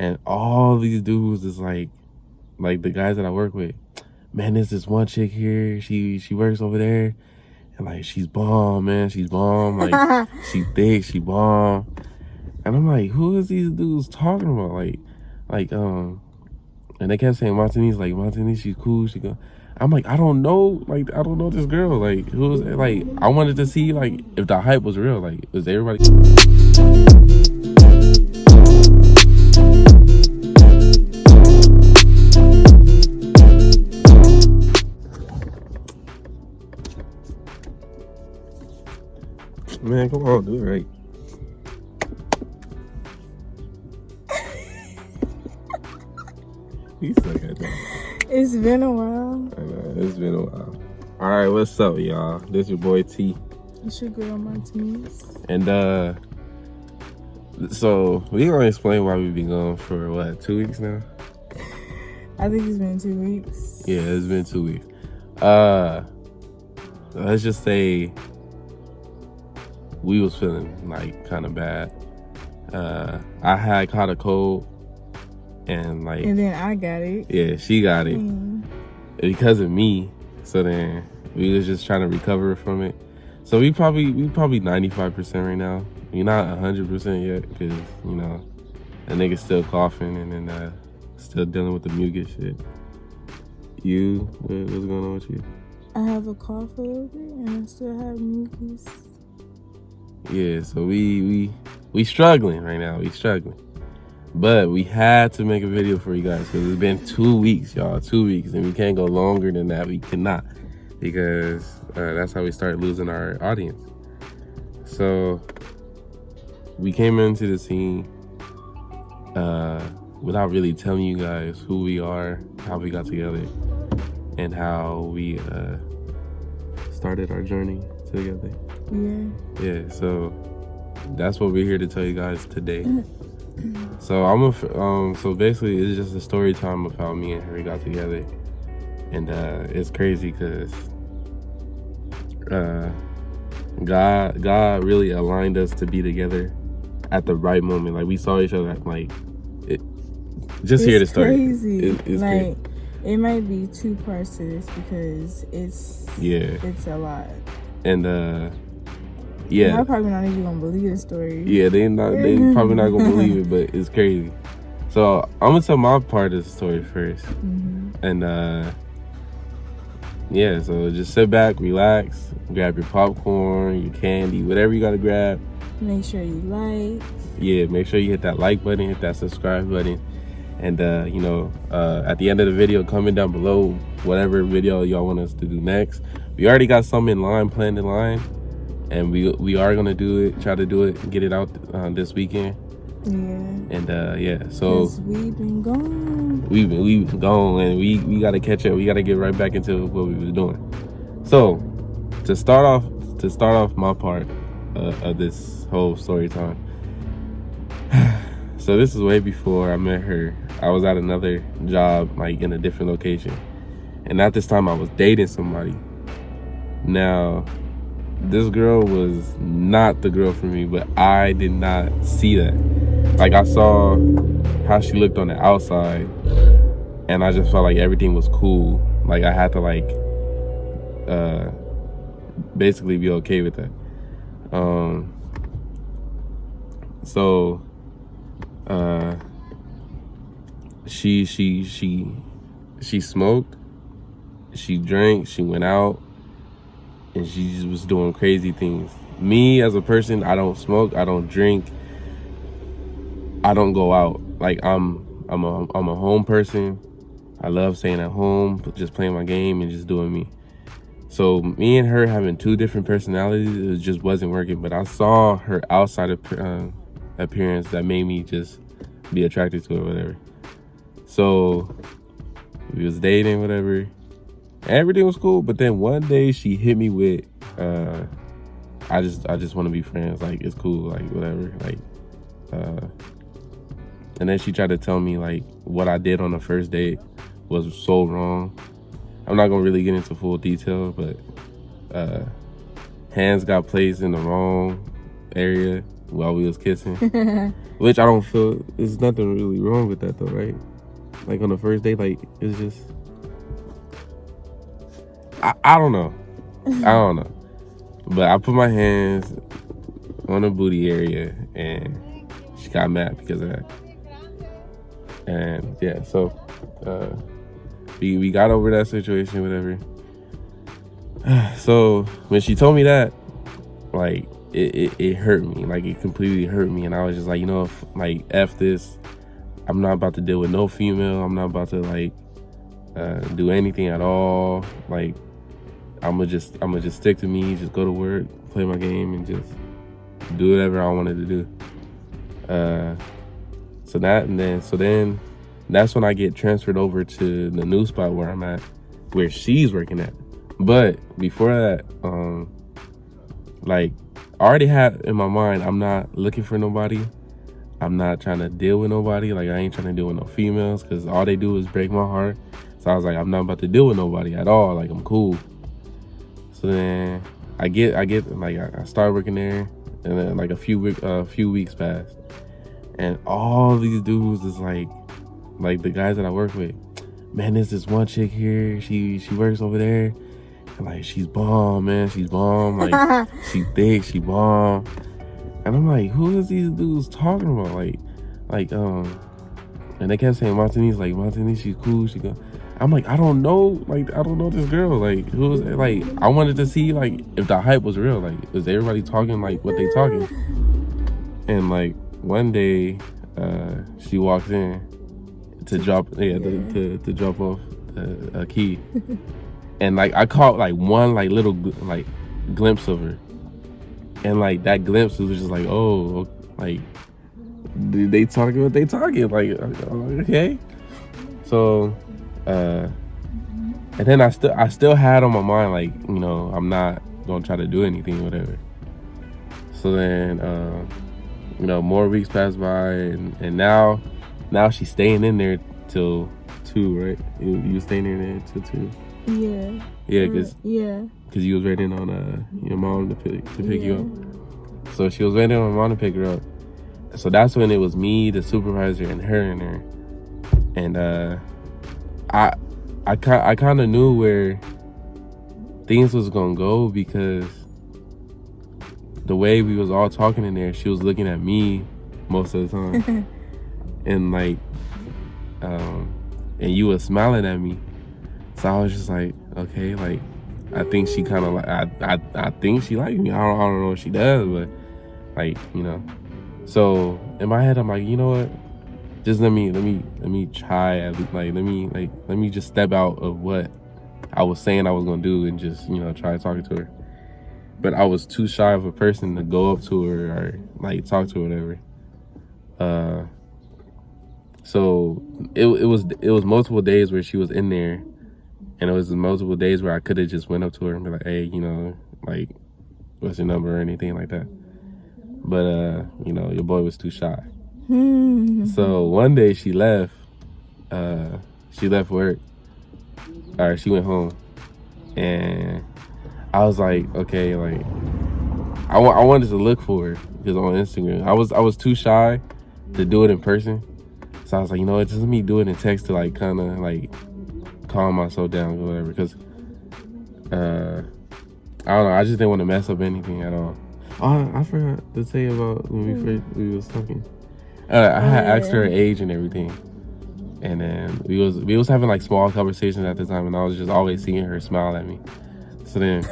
And all these dudes is like the guys that I work with. Man, there's this one chick here. She works over there, and like she's bomb, man. She's bomb. Like she thick, she bomb. And I'm like, who is these dudes talking about? And they kept saying Martini's, like Martini's, she's cool. She go. I'm like, I don't know. Like I don't know this girl. Like who is? Like I wanted to see like if the hype was real. Like was everybody? Man, come on, do it right. You suck at that. It's been a while. I know, it's been a while. All right, what's up, y'all? This your boy T. It's your girl Martinez. And so we gonna explain why we been gone for what, 2 weeks now? I think it's been 2 weeks. Yeah, it's been 2 weeks. Let's just say we was feeling like kind of bad. I had caught a cold, and then I got it. Yeah, she got it because of me. So then we was just trying to recover from it. So we probably 95% right now. We're not 100% yet because you know the nigga's still coughing and then still dealing with the mucus shit. You, what's going on with you? I have a cough a little bit and I still have mucus. Yeah, so we struggling right now. We struggling, but we had to make a video for you guys because it's been 2 weeks, y'all. 2 weeks, and we can't go longer than that. We cannot, because that's how we start losing our audience. So we came into the scene without really telling you guys who we are, how we got together, and how we started our journey together. Yeah, so that's what we're here to tell you guys today. So so basically it's just a story time of how me and her got together. And it's crazy because God really aligned us to be together at the right moment. Like we saw each other like it. Just hear the story. Crazy. It's like crazy. It might be 2 parts to this because it's a lot. And yeah, I'm probably not even gonna believe the story. Yeah, they probably not gonna believe it, but it's crazy. So I'm gonna tell my part of the story first. And yeah, so just sit back, relax, grab your popcorn, your candy, whatever you gotta grab. Make sure you like. Yeah, make sure you hit that like button, hit that subscribe button. And you know, at the end of the video, comment down below whatever video y'all want us to do next. We already got some planned in line, and we are gonna do it, try to do it, and get it out this weekend. Yeah. And yeah, so we've been gone. We've been gone, and we gotta catch up. We gotta get right back into what we was doing. So to start off my part of this whole story time. So this is way before I met her. I was at another job, like in a different location, and at this time I was dating somebody. Now, this girl was not the girl for me, but I did not see that. Like I saw how she looked on the outside, and I just felt like everything was cool. Like I had to like basically be okay with that. So she smoked, she drank, she went out, and she just was doing crazy things. Me as a person, I don't smoke, I don't drink, I don't go out. Like I'm a home person. I love staying at home, just playing my game and just doing me. So me and her having 2 different personalities, it just wasn't working. But I saw her outside appearance that made me just be attracted to her, whatever. So we was dating, whatever. Everything was cool, but then one day she hit me with, I just want to be friends. Like it's cool, like whatever. Like, and then she tried to tell me like what I did on the first date was so wrong. I'm not gonna really get into full detail, but hands got placed in the wrong area, while we was kissing. Which I don't feel, there's nothing really wrong with that though, right? Like on the first date, like it's just, I don't know. I don't know. But I put my hands on the booty area and she got mad because of that. And yeah, so we got over that situation, whatever. So when she told me that, like it hurt me. Like it completely hurt me. And I was just like, you know, like F this. I'm not about to deal with no female. I'm not about to like do anything at all. Like I'ma just stick to me, just go to work, play my game, and just do whatever I wanted to do. So then that's when I get transferred over to the new spot where I'm at, where she's working at. But before that, like I already had in my mind, I'm not looking for nobody. I'm not trying to deal with nobody. Like I ain't trying to deal with no females because all they do is break my heart. So I was like, I'm not about to deal with nobody at all. Like I'm cool. So then I started working there, and then like a few weeks passed, and all these dudes is like the guys that I work with. Man, there's this one chick here. She works over there, and like she's bomb, man. She's bomb. Like she thick. She bomb. And I'm like, who is these dudes talking about? And they kept saying Martini's, like Martini's, she's cool. She go. I'm like, I don't know. Like, I don't know this girl. Like, who is it? Like, I wanted to see, like, if the hype was real. Like, is everybody talking, like, what they talking? And, like, one day, she walks in to drop off a key. And, like, I caught, like, one, like, little, like, glimpse of her. And, like, that glimpse was just like, oh, like, they talking what they talking? Like, okay. So... and then I still had on my mind, like, you know, I'm not gonna try to do anything or whatever. So then you know, more weeks pass by, and now she's staying in there till 2, right? You staying in there till 2? Yeah, because you was waiting on your mom to pick you up. So she was waiting on my mom to pick her up. So that's when it was me, the supervisor, and her in there. And I kind of knew where things was gonna go, because the way we was all talking in there, she was looking at me most of the time. And like and you was smiling at me. So I was just like, okay, like I think she kind of like I think she likes me. I don't know if she does, but like, you know. So in my head I'm like, you know what? Just let me try at least, like let me just step out of what I was saying I was gonna do and just, you know, try talking to her. But I was too shy of a person to go up to her or like talk to her, whatever. So it was multiple days where she was in there, and it was multiple days where I could have just went up to her and be like, hey, you know, like, what's your number or anything like that. But you know, your boy was too shy. So one day she left work, or she went home, and I was like, okay, like I wanted to look for her, because on Instagram I was too shy to do it in person. So I was like, you know what, just let me do it in text to like kind of like calm myself down or whatever, because I don't know, I just didn't want to mess up anything at all. Oh, I forgot to say about when we was talking. I had asked her age and everything, and then we was having like small conversations at the time, and I was just always seeing her smile at me. So then,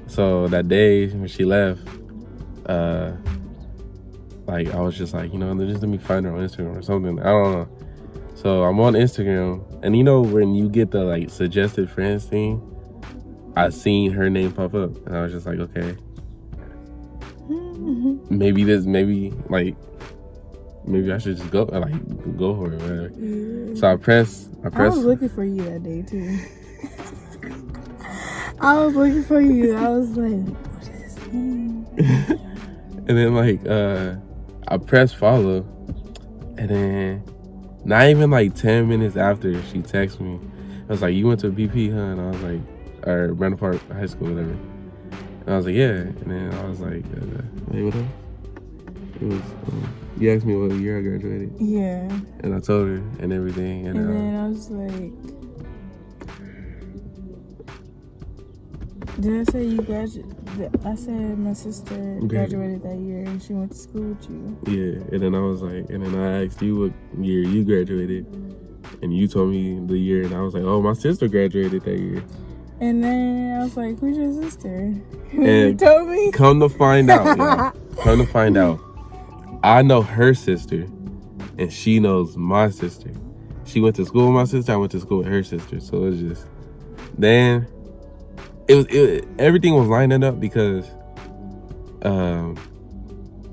so that day when she left, like I was just like, you know, just let me find her on Instagram or something. I don't know. So I'm on Instagram, and you know when you get the like suggested friends thing, I seen her name pop up, and I was just like, okay. Maybe I should just go for it, whatever. Yeah. So I press. I was looking for you that day too. I was looking for you. I was like, what is his name? And then like I pressed follow, and then not even like 10 minutes after, she texted me. I was like, you went to BP, huh? And I was like, or Brandon Park High School, whatever. And I was like, yeah. And then I was like, wait, what else? It was, you asked me what year I graduated. Yeah. And I told her and everything. And then I was like, did I say you graduated? I said my sister graduated that year and she went to school with you. Yeah. And then I was like, and then I asked you what year you graduated. And you told me the year. And I was like, oh, my sister graduated that year. And then I was like, who's your sister? And you told me? Come to find out, come to find out, I know her sister, and she knows my sister. She went to school with my sister. I went to school with her sister. So it was just, then everything was lining up because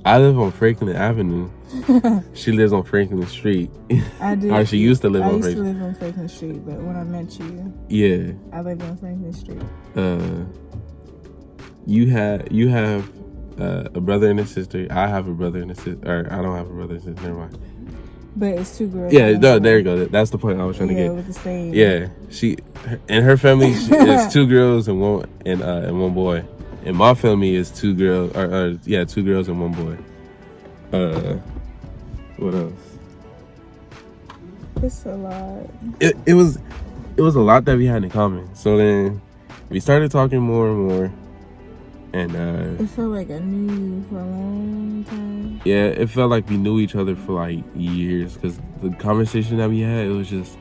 I live on Franklin Avenue. She lives on Franklin Street. I do. Or she used to live on Franklin. I used to live on Franklin Street, but when I met you, yeah, I lived on Franklin Street. You have a brother and a sister. I have a brother and a sister. Or I don't have a brother and sister. Never mind. But it's two girls. Yeah, no, there you go. That's the point I was trying to get. With the same. Yeah, she and her family is 2 girls and one boy. And my family is 2 girls. 2 girls and 1 boy. What else? It's a lot. It was a lot that we had in common. So then we started talking more and more. And it felt like I knew you for a long time. Yeah, it felt like we knew each other for like years, because the conversation that we had, it was just,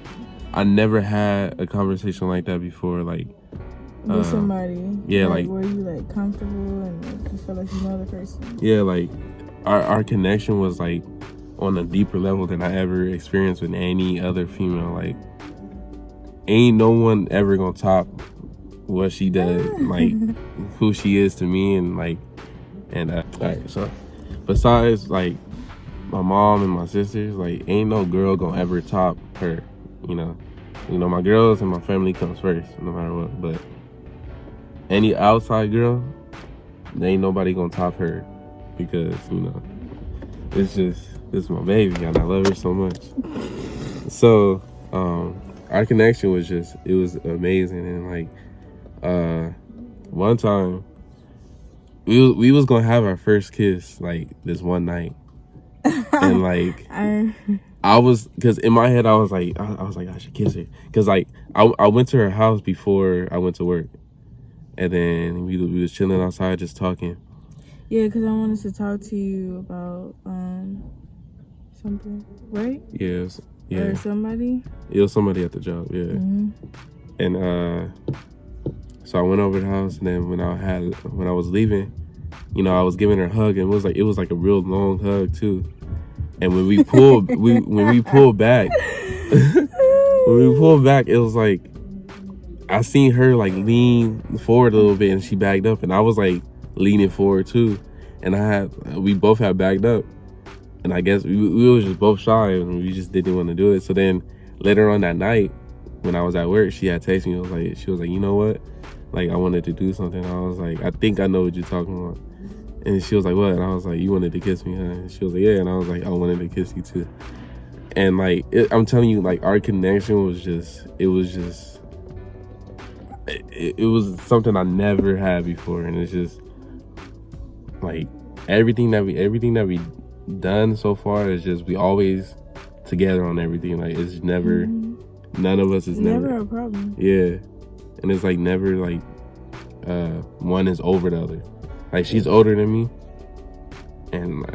I never had a conversation like that before, like with somebody. Yeah, like were you like comfortable and like, you felt like you know the person? Yeah, like our connection was like on a deeper level than I ever experienced with any other female. Like, ain't no one ever gonna top what she does, like who she is to me, and alright, so besides like my mom and my sisters, like ain't no girl gonna ever top her, you know, my girls and my family comes first no matter what. But any outside girl, there ain't nobody gonna top her, because it's my baby and I love her so much. So our connection was just, it was amazing. And like one time we was gonna have our first kiss like this one night. And like I was, because in my head I was like I should kiss her, because like I went to her house before I went to work, and then we was chilling outside just talking. Yeah, because I wanted to talk to you about something, right? Yes. Yeah. Or somebody? It was somebody at the job, yeah. Mm-hmm. And so I went over to the house, and then when I was leaving, I was giving her a hug, and it was like a real long hug too. And when we pulled when we pulled back, it was like I seen her like lean forward a little bit, and she backed up, and I was like leaning forward too, and we both had backed up, and I guess we was just both shy, and we just didn't want to do it. So then later on that night, when I was at work, she had texted me. She was like, you know what? Like, I wanted to do something. I was like, I think I know what you're talking about. And she was like, what? And I was like, you wanted to kiss me, huh? And she was like, yeah. And I was like, I wanted to kiss you too. And like, I'm telling you, like, our connection was just, it was something I never had before. And it's just like everything that we done so far is just, we always together on everything. Like, it's never, none of us is never a problem. Yeah. And it's like never like one is over the other. Like, she's older than me, and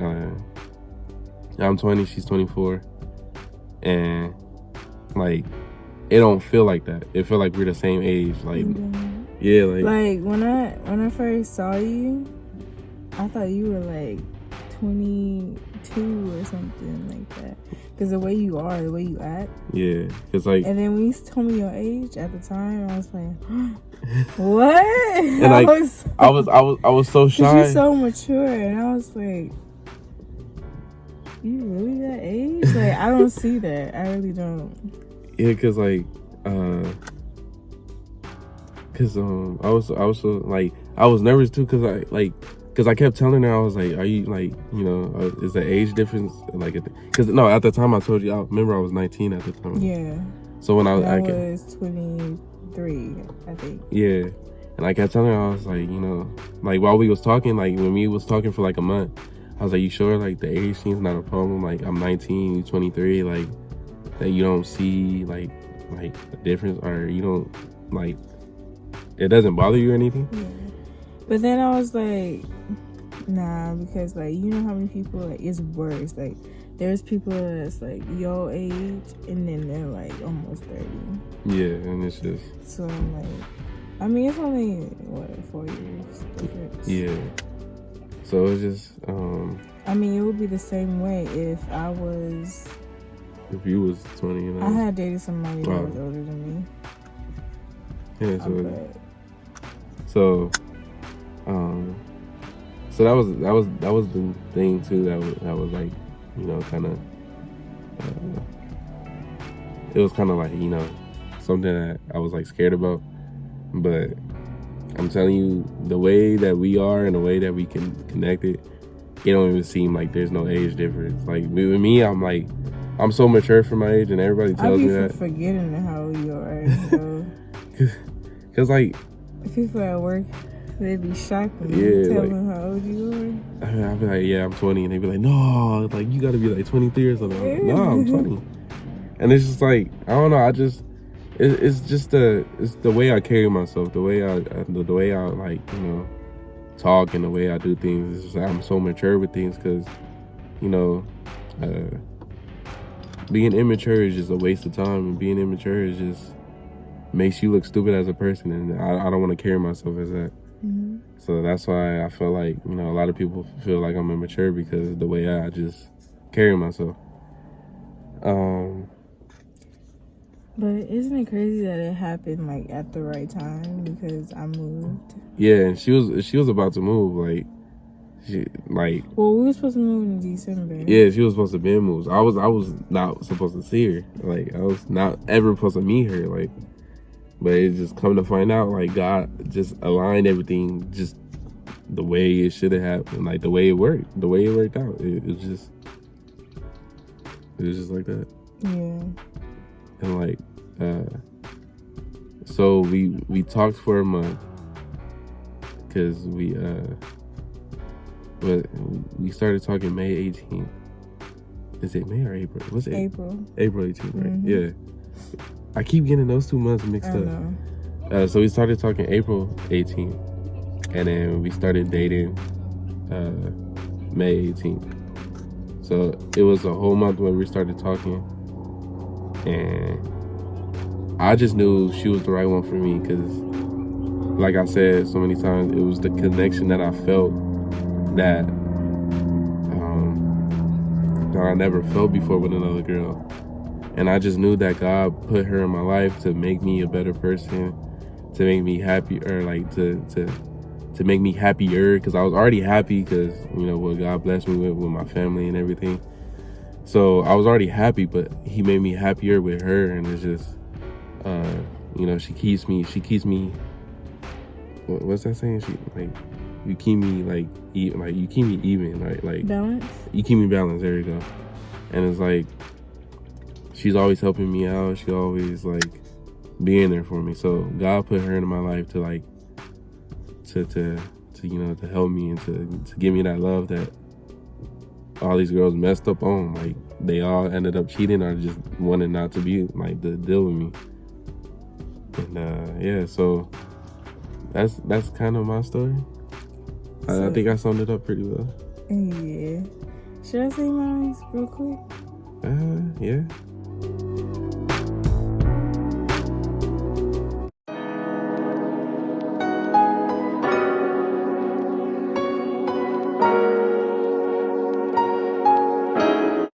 I'm 20, she's 24, and like it don't feel like that. It feel like we're the same age. Like, yeah, like when I first saw you, I thought you were like 22 or something like that. Because the way you are, the way you act. Yeah, it's like. And then when you told me your age at the time, I was like, what? And like, I was so shy. You're so mature, and I was like, you really that age? Like, I don't see that. I really don't. Yeah, because like, I was so like, I was nervous too, because I kept telling her, I was like, are you like, is the age difference like, because no, at the time I told you, I remember I was 19 at the time. Yeah. So when I was 23, I think. Yeah. And I kept telling her, I was like, you know, like while we was talking, like when we was talking for like a month, I was like, you sure like the age thing's not a problem? Like I'm 19, you 23, like that you don't see like a difference, or you don't like it doesn't bother you or anything? Yeah. But then I was like, nah, because like you know how many people like it's worse. Like there's people that's like your age and then they're like almost 30. Yeah, and it's just so I'm like, I mean it's only what 4 years difference. Yeah. So it's just I mean it would be the same way if you was 20, you know. I had dated somebody that was older than me. Yeah, so so that was the thing too, that was like, you know, kind of it was kind of like, you know, something that I was like scared about. But I'm telling you, the way that we are and the way that we can connect it don't even seem like there's no age difference. Like with me, I'm so mature for my age, and everybody tells me that. I be forgetting how old you are. So. Cause like people at work, they be shocked when yeah, you tell like, them how old you are. I'll be like, yeah, I'm 20, and they be like, no, like you gotta be like 23 or something. I'm like, no, I'm 20. And it's just like, I don't know, it's just the way I carry myself, the way I like, you know, talk, and the way I do things. It's just like I'm so mature with things, because, you know, being immature is just a waste of time, and being immature is just makes you look stupid as a person, and I don't want to carry myself as that. Mm-hmm. So that's why I feel like, you know, a lot of people feel like I'm immature, because of the way I just carry myself. But isn't it crazy that it happened like at the right time, because I moved? Yeah, and she was about to move, well, we were supposed to move in December. Yeah, she was supposed to be moved. I was not supposed to see her. Like I was not ever supposed to meet her. Like, but it just come to find out, like God just aligned everything just the way it should have happened, like the way it worked out. It was just like that. Yeah. And like, so we talked for a month, because we started talking May 18th. Is it May or April? What's it? April 18th, right? Mm-hmm. Yeah. I keep getting those 2 months mixed up. So we started talking April 18th, and then we started dating May 18th. So it was a whole month when we started talking, and I just knew she was the right one for me, because like I said so many times, it was the connection that I felt that I never felt before with another girl. And I just knew that God put her in my life to make me a better person, to make me happy, or like to make me happier, because I was already happy, because, you know, what God blessed me with my family and everything. So I was already happy, but he made me happier with her. And it's just, you know, she keeps me, what's that saying? You keep me you keep me even, like balance. You keep me balanced. There you go. And it's like, she's always helping me out. She always like being there for me. So God put her into my life to like, to you know, to help me, and to give me that love that all these girls messed up on. Like they all ended up cheating, or just wanted not to be like to deal with me. And yeah, so that's kind of my story. I think I summed it up pretty well. Yeah. Should I say mine real quick? Yeah.